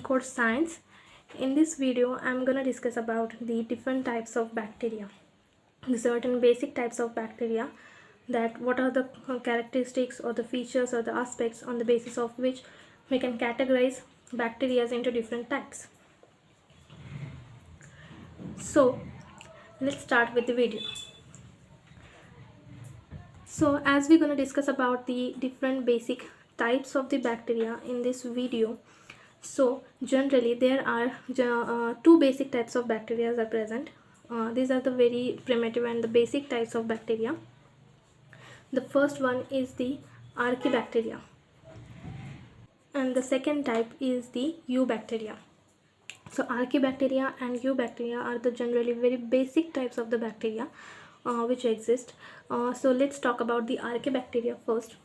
Decode Science. In this video, I'm going to discuss about the different types of bacteria, the certain basic types of bacteria, that what are the characteristics or the features or the aspects on the basis of which we can categorize bacteria into different types. So let's start with the video. So as we're going to discuss about the different basic types of the bacteria in this video, so generally there are two basic types of bacteria are present. These are the very primitive and the basic types of bacteria. The first one is the Archaebacteria, and the second type is the Eubacteria. So Archaebacteria and Eubacteria are the generally very basic types of the bacteria which exist. So let's talk about the Archaebacteria first.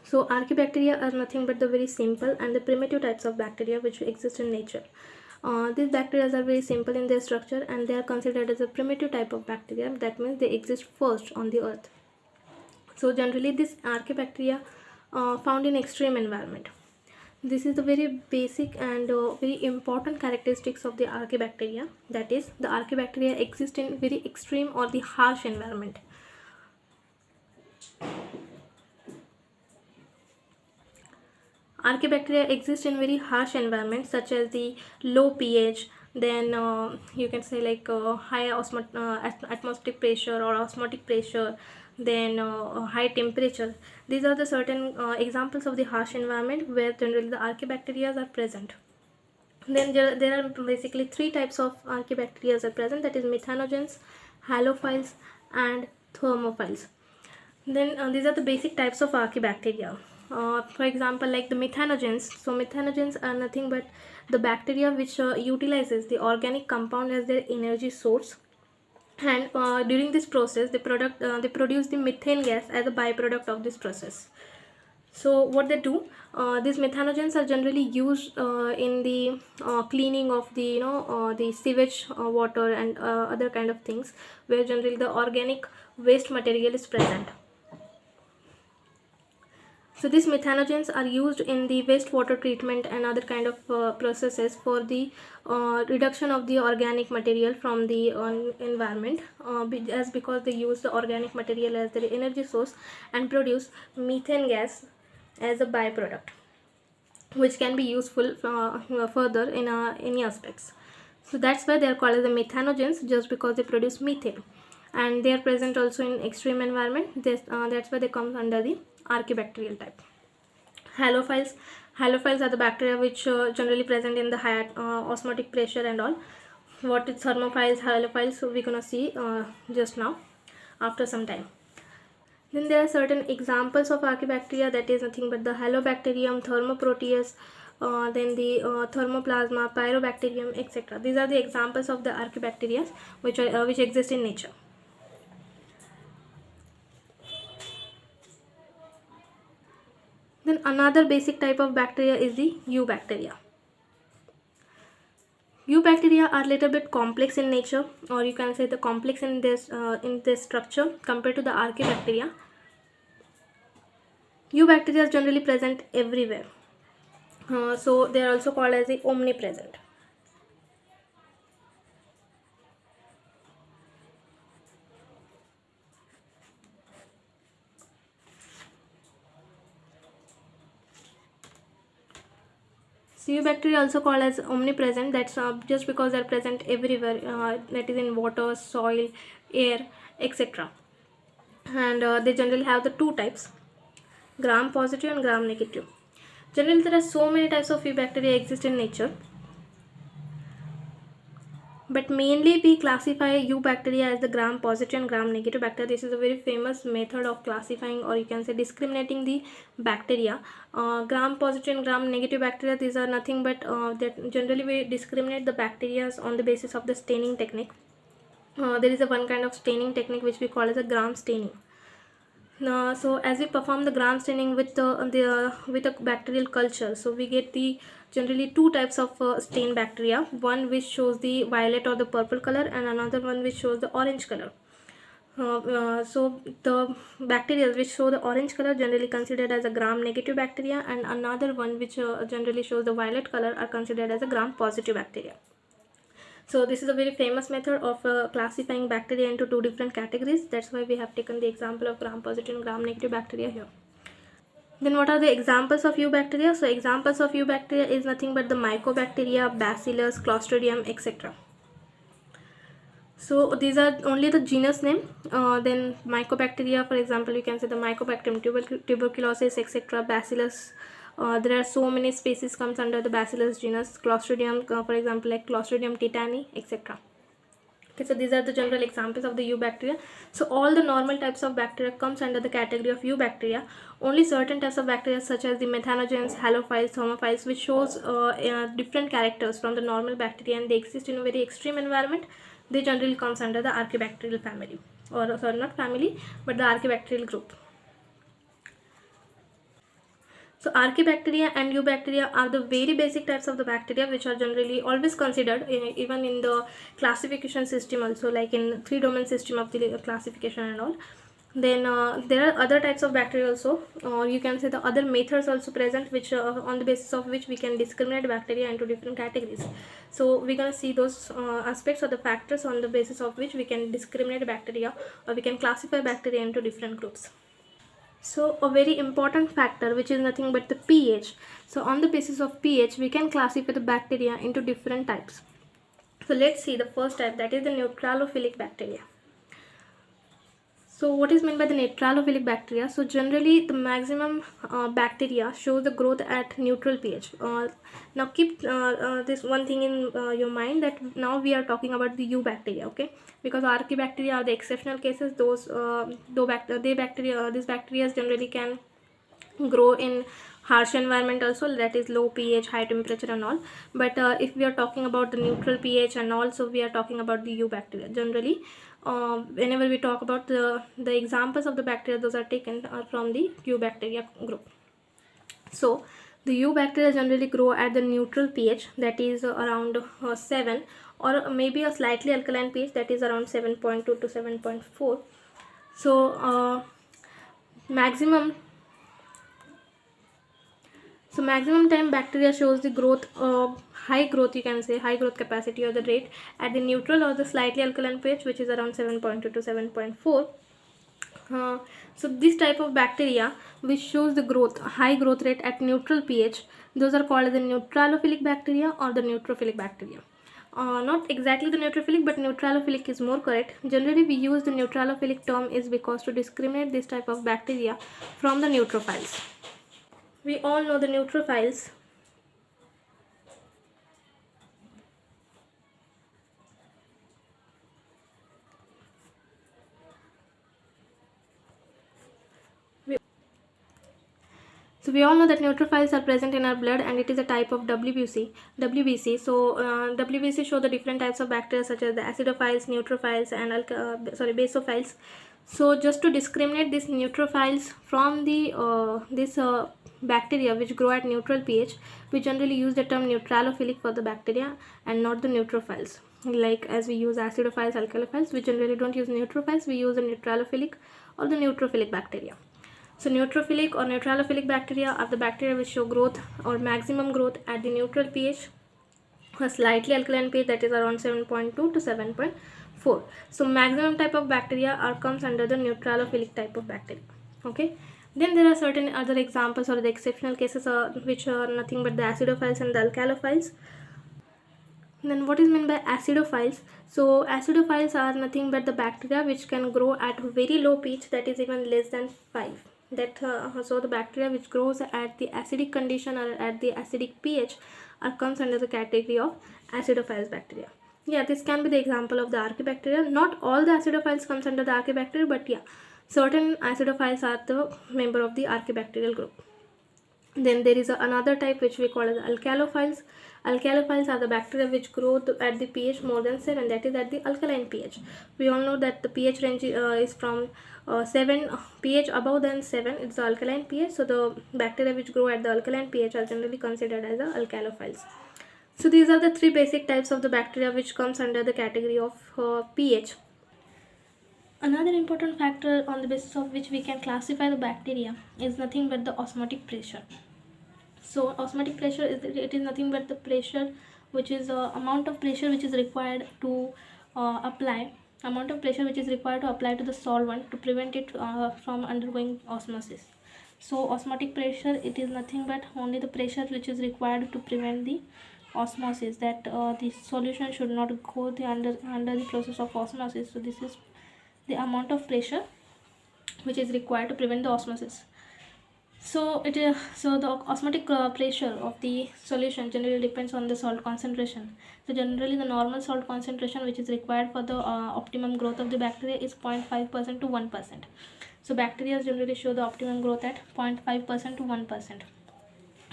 So Archaebacteria are nothing but the very simple and the primitive types of bacteria which exist in nature. These bacteria are very simple in their structure and they are considered as a primitive type of bacteria. That means they exist first on the earth. So generally this Archaebacteria found in extreme environment. This is the very basic and very important characteristics of the Archaebacteria. That is, the Archaebacteria exist in very extreme or the harsh environment. Archaebacteria exist in very harsh environments such as the low pH, then you can say like high atmospheric pressure or osmotic pressure, then high temperature. These are the certain examples of the harsh environment where generally the Archaebacteria are present. Then there are basically three types of Archaebacteria are present, that is methanogens, halophiles and thermophiles. Then these are the basic types of Archaebacteria. For example, like the methanogens. So methanogens are nothing but the bacteria which utilizes the organic compound as their energy source, and during this process they produce the methane gas as a byproduct of this process. So what they do, these methanogens are generally used in the cleaning of the the sewage water and other kind of things where generally the organic waste material is present. So these methanogens are used in the wastewater treatment and other kind of processes for the reduction of the organic material from the environment, because they use the organic material as their energy source and produce methane gas as a byproduct, which can be useful further in any aspects. So that's why they are called as the methanogens, just because they produce methane, and they are present also in extreme environment. That's why they come under the Archaebacterial type. Halophiles are the bacteria which generally present in the high osmotic pressure and all. What is thermophiles, halophiles, so we're gonna see just now after some time. Then there are certain examples of Archaebacteria, that is nothing but the Halobacterium, Thermoproteus, then the Thermoplasma, Pyrobacterium, etc. These are the examples of the Archaebacteria which exist in nature. Then another basic type of bacteria is the Eubacteria. Eubacteria are little bit complex in nature, or you can say the complex in this structure compared to the Archaebacteria. Eubacteria are generally present everywhere, so they are also called as the omnipresent. Eubacteria also called as omnipresent. That's just because they are present everywhere, that is in water, soil, air, etc. And they generally have the two types, gram positive and gram negative. Generally there are so many types of Eubacteria exist in nature, but mainly we classify Eubacteria as the gram positive and gram negative bacteria. This is a very famous method of classifying, or you can say discriminating the bacteria. Gram positive and gram negative bacteria, these are nothing but that generally we discriminate the bacteria on the basis of the staining technique. There is a one kind of staining technique which we call as a gram staining. So as we perform the gram staining with a bacterial culture, so we get the generally two types of stain bacteria, one which shows the violet or the purple color and another one which shows the orange color. So the bacteria which show the orange color generally considered as a gram-negative bacteria, and another one which generally shows the violet color are considered as a gram-positive bacteria. So this is a very famous method of classifying bacteria into two different categories. That's why we have taken the example of gram-positive and gram-negative bacteria here. Then what are the examples of eubacteria? So examples of eubacteria is nothing but the mycobacteria, bacillus, clostridium, etc. So these are only the genus name. Then mycobacteria, for example, you can say the Mycobacterium tuberculosis, etc. Bacillus. There are so many species comes under the Bacillus genus. Clostridium, for example, like Clostridium tetani, etc. Okay, so these are the general examples of the eubacteria. So all the normal types of bacteria comes under the category of eubacteria. Only certain types of bacteria such as the methanogens, halophiles, thermophiles, which shows different characters from the normal bacteria, and they exist in a very extreme environment, they generally comes under the archaebacterial family, or sorry, not family, but the archaebacterial group. So archaebacteria and eubacteria are the very basic types of the bacteria which are generally always considered even in the classification system also, like in 3-domain system of the classification and all. Then there are other types of bacteria also, or you can say the other methods also present, which on the basis of which we can discriminate bacteria into different categories. So we're gonna see those aspects or the factors on the basis of which we can discriminate bacteria, or we can classify bacteria into different groups. So a very important factor, which is nothing but the pH. So on the basis of pH, we can classify the bacteria into different types. So let's see the first type, that is the neutralophilic bacteria. So what is meant by the neutralophilic bacteria? So generally the maximum bacteria show the growth at neutral pH. Now keep this one thing in your mind, that now we are talking about the eubacteria, okay? Because archaebacteria are the exceptional cases. Those these bacteria generally can grow in harsh environment also, that is low pH, high temperature and all. But if we are talking about the neutral pH, and also we are talking about the eubacteria, generally whenever we talk about the examples of the bacteria, those are taken from the eubacteria group. So the eubacteria generally grow at the neutral pH, that is around 7, or maybe a slightly alkaline pH, that is around 7.2 to 7.4. So maximum time bacteria shows the growth, high growth, you can say high growth capacity or the rate at the neutral or the slightly alkaline pH, which is around 7.2 to 7.4. So this type of bacteria which shows the growth, high growth rate at neutral pH, those are called the neutralophilic bacteria or the neutrophilic bacteria. Not exactly the neutrophilic, but neutralophilic is more correct. Generally we use the neutralophilic term is because to discriminate this type of bacteria from the neutrophiles. We all know the neutrophiles. So we all know that neutrophils are present in our blood, and it is a type of WBC. So WBC show the different types of bacteria such as the acidophiles, neutrophils, and basophiles. So just to discriminate these neutrophils from the bacteria which grow at neutral pH, we generally use the term neutralophilic for the bacteria and not the neutrophils. Like as we use acidophiles, alkalophiles, we generally don't use neutrophils, we use the neutralophilic or the neutrophilic bacteria. So neutrophilic or neutralophilic bacteria are the bacteria which show growth or maximum growth at the neutral pH, a slightly alkaline pH, that is around 7.2 to 7.4. So maximum type of bacteria comes under the neutralophilic type of bacteria. Okay. Then there are certain other examples or the exceptional cases which are nothing but the acidophiles and the alkalophiles. Then what is meant by acidophiles? So acidophiles are nothing but the bacteria which can grow at very low pH, that is even less than 5. So the bacteria which grows at the acidic condition or at the acidic pH comes under the category of acidophiles bacteria. Yeah, this can be the example of the archaebacteria. Not all the acidophiles comes under the archaebacteria, but yeah, certain acidophiles are the member of the archaebacterial group. Then there is another type which we call as alkalophiles. Alkalophiles are the bacteria which grow at the pH more than 7, that is at the alkaline pH. We all know that the pH range is from 7, pH above than 7, it's the alkaline pH. So the bacteria which grow at the alkaline pH are generally considered as the alkalophiles. So these are the three basic types of the bacteria which comes under the category of pH. Another important factor on the basis of which we can classify the bacteria is nothing but the osmotic pressure. So osmotic pressure is nothing but the pressure which is amount of pressure which is required to apply to the solvent to prevent it from undergoing osmosis. So osmotic pressure, it is nothing but only the pressure which is required to prevent the osmosis, that the solution should not go under the process of osmosis. So this is the amount of pressure which is required to prevent the osmosis. So the osmotic pressure of the solution generally depends on the salt concentration. So generally the normal salt concentration which is required for the optimum growth of the bacteria is 0.5% to 1%. So bacteria generally show the optimum growth at 0.5% to 1%.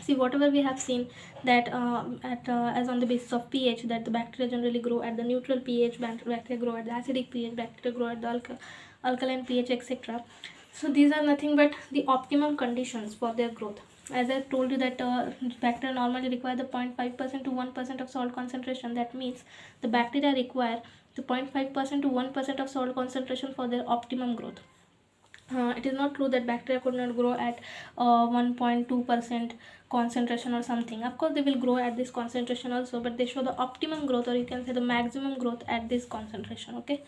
See, whatever we have seen that as on the basis of pH, that the bacteria generally grow at the neutral pH, bacteria grow at the acidic pH, bacteria grow at the alkaline pH, etc. So these are nothing but the optimum conditions for their growth. As I told you that bacteria normally require the 0.5% to 1% of salt concentration. That means the bacteria require the 0.5% to 1% of salt concentration for their optimum growth. It is not true that bacteria could not grow at 1.2% concentration or something. Of course they will grow at this concentration also, but they show the optimum growth, or you can say the maximum growth at this concentration. Okay,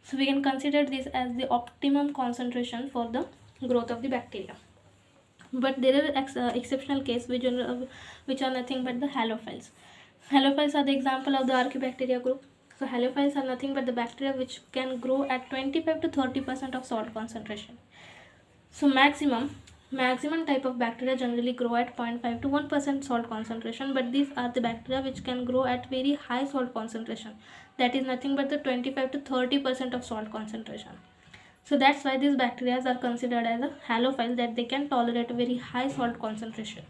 so we can consider this as the optimum concentration for the growth of the bacteria. But there are exceptional cases which are nothing but the halophiles. Halophiles are the example of the archaebacteria group. So halophiles are nothing but the bacteria which can grow at 25 to 30% of salt concentration. So maximum type of bacteria generally grow at 0.5 to 1% salt concentration, but these are the bacteria which can grow at very high salt concentration, that is nothing but the 25 to 30% of salt concentration. So that's why these bacteria are considered as a halophile, that they can tolerate a very high salt concentration.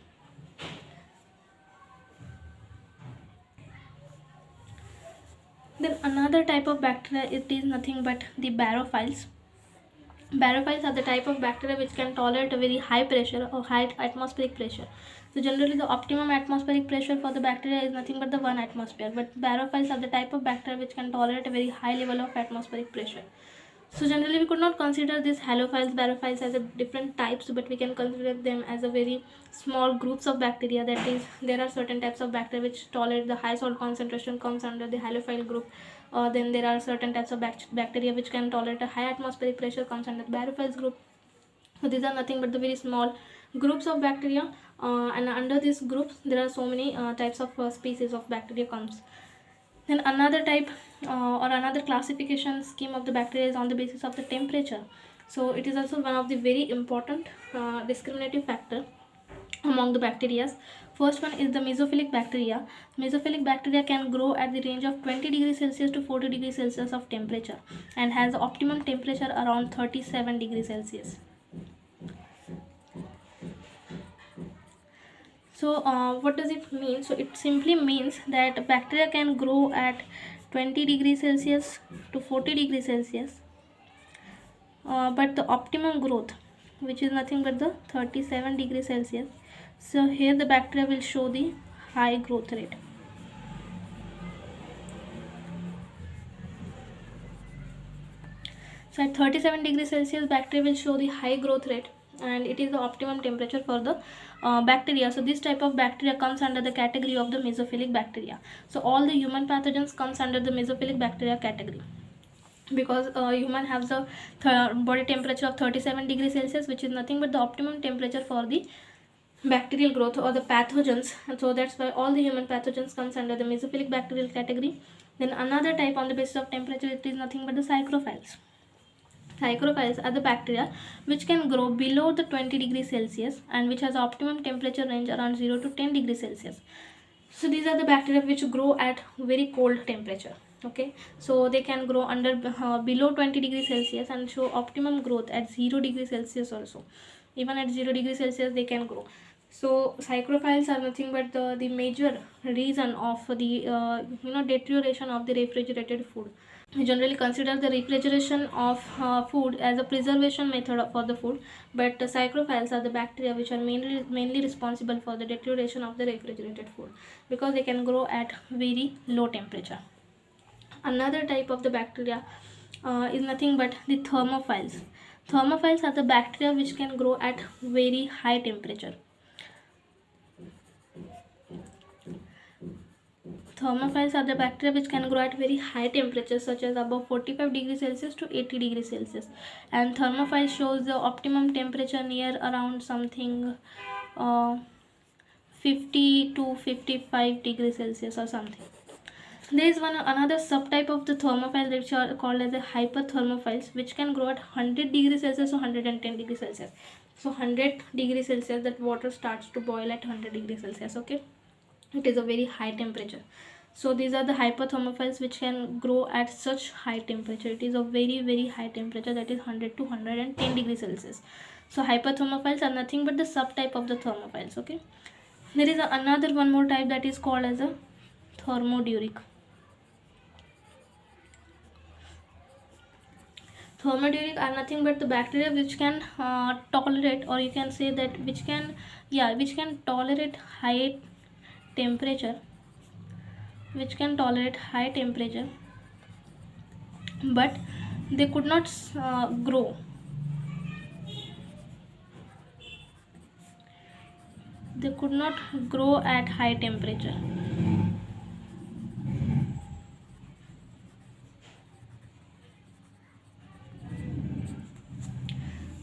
Then another type of bacteria, it is nothing but the barophiles. Barophiles are the type of bacteria which can tolerate a very high pressure or high atmospheric pressure. So generally the optimum atmospheric pressure for the bacteria is nothing but the 1 atmosphere, but barophiles are the type of bacteria which can tolerate a very high level of atmospheric pressure. So generally we could not consider these halophiles, barophiles as a different types, but we can consider them as a very small groups of bacteria. That is, there are certain types of bacteria which tolerate the high salt concentration, comes under the halophile group. Then there are certain types of bacteria which can tolerate a high atmospheric pressure, comes under the barophiles group. So these are nothing but the very small groups of bacteria, and under these groups there are so many types of species of bacteria comes. Then another type or another classification scheme of the bacteria is on the basis of the temperature. So it is also one of the very important discriminative factor among the bacteria. First one is the mesophilic bacteria. Mesophilic bacteria can grow at the range of 20 degrees Celsius to 40 degrees Celsius of temperature, and has optimum temperature around 37 degrees Celsius. So what does it mean? So it simply means that bacteria can grow at 20 degrees Celsius to 40 degrees Celsius, but the optimum growth, which is nothing but the 37 degrees Celsius. So here the bacteria will show the high growth rate. So at 37 degrees Celsius, bacteria will show the high growth rate, and it is the optimum temperature for the bacteria. So this type of bacteria comes under the category of the mesophilic bacteria. So all the human pathogens comes under the mesophilic bacteria category, because human has the body temperature of 37 degrees Celsius, which is nothing but the optimum temperature for the bacterial growth or the pathogens, and so that's why all the human pathogens comes under the mesophilic bacterial category. Then another type on the basis of temperature, it is nothing but the psychrophiles. Psychrophiles are the bacteria which can grow below the 20 degrees Celsius, and which has optimum temperature range around 0 to 10 degrees Celsius. So these are the bacteria which grow at very cold temperature. Okay, so they can grow under below 20 degrees Celsius and show optimum growth at 0 degrees Celsius also. Even at 0 degrees Celsius they can grow. So psychrophiles are nothing but the major reason of the deterioration of the refrigerated food. We generally consider the refrigeration of food as a preservation method for the food, but psychrophiles are the bacteria which are mainly responsible for the deterioration of the refrigerated food, because they can grow at very low temperature. Another type of the bacteria is nothing but the thermophiles. Thermophiles are the bacteria which can grow at very high temperature. Thermophiles are the bacteria which can grow at very high temperatures such as above 45 degrees Celsius to 80 degrees Celsius. And thermophiles shows the optimum temperature near around something 50 to 55 degrees Celsius or something. There is another subtype of the thermophile which are called as the hyperthermophiles, which can grow at 100 degrees Celsius to 110 degrees Celsius. So 100 degrees Celsius, that water starts to boil at 100 degrees Celsius. Okay, it is a very high temperature. So these are the hyperthermophiles which can grow at such high temperature. It is a very high temperature, that is 100 to 110 degrees Celsius. So hyperthermophiles are nothing but the subtype of the thermophiles. Okay, there is another one more type that is called as a thermoduric. Thermoduric are nothing but the bacteria which can tolerate, or you can say that which can tolerate high temperature, but they could not grow. They could not grow at high temperature.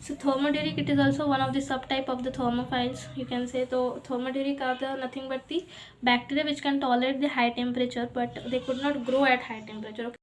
So thermoduric, it is also one of the subtype of the thermophiles, you can say. So thermoduric are the nothing but the bacteria which can tolerate the high temperature, but they could not grow at high temperature. Okay.